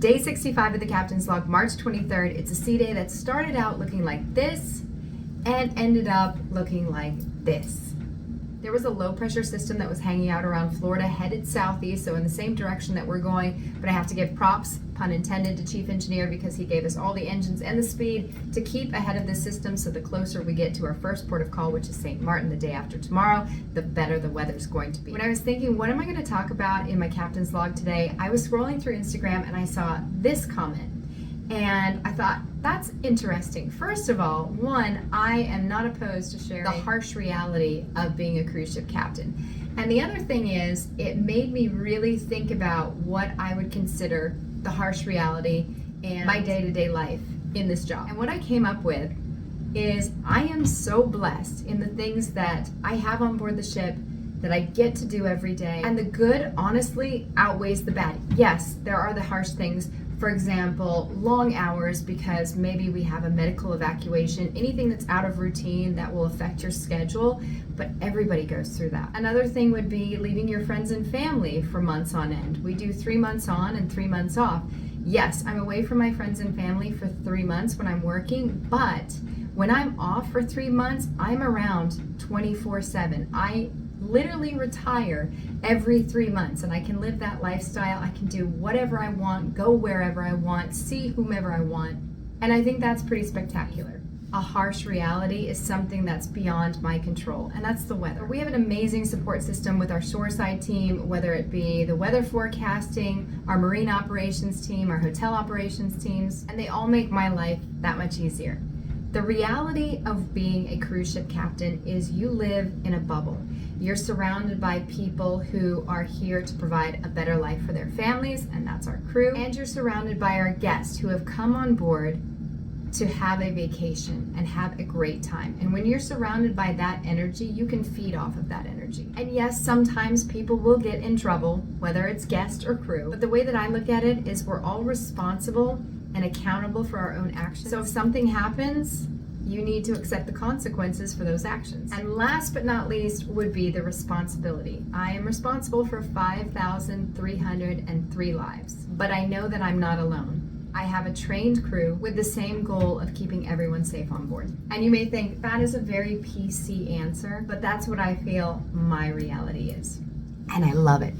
Day 65 of the Captain's Log, March 23rd. It's a sea day that started out looking like this and ended up looking like this. There was a low pressure system that was hanging out around Florida, headed southeast, so in the same direction that we're going, but I have to give props, pun intended, to Chief Engineer because he gave us all the engines and the speed to keep ahead of the system, so the closer we get to our first port of call, which is St. Martin the day after tomorrow, the better the weather's going to be. When I was thinking, what am I going to talk about in my Captain's Log today, I was scrolling through Instagram and I saw this comment. And I thought, that's interesting. First of all, one, I am not opposed to sharing the harsh reality of being a cruise ship captain. And the other thing is, it made me really think about what I would consider the harsh reality in my day-to-day life in this job. And what I came up with is I am so blessed in the things that I have on board the ship that I get to do every day. And the good, honestly, outweighs the bad. Yes, there are the harsh things. For example, long hours because maybe we have a medical evacuation, anything that's out of routine that will affect your schedule, but everybody goes through that. Another thing would be leaving your friends and family for months on end. We do 3 months on and 3 months off. Yes, I'm away from my friends and family for 3 months when I'm working, but when I'm off for 3 months, I'm around 24/7. I literally retire every 3 months and I can live that lifestyle. I can do whatever I want, go wherever I want, see whomever I want. And I think that's pretty spectacular. A harsh reality is something that's beyond my control, and that's the weather. We have an amazing support system with our shoreside team, whether it be the weather forecasting, our marine operations team, our hotel operations teams, and they all make my life that much easier. The reality of being a cruise ship captain is you live in a bubble. You're surrounded by people who are here to provide a better life for their families, and that's our crew. And you're surrounded by our guests who have come on board to have a vacation and have a great time. And when you're surrounded by that energy, you can feed off of that energy. And yes, sometimes people will get in trouble, whether it's guest or crew. But the way that I look at it is we're all responsible and accountable for our own actions. So if something happens, you need to accept the consequences for those actions. And last but not least would be the responsibility. I am responsible for 5,303 lives, but I know that I'm not alone. I have a trained crew with the same goal of keeping everyone safe on board. And you may think that is a very PC answer, but that's what I feel my reality is. And I love it.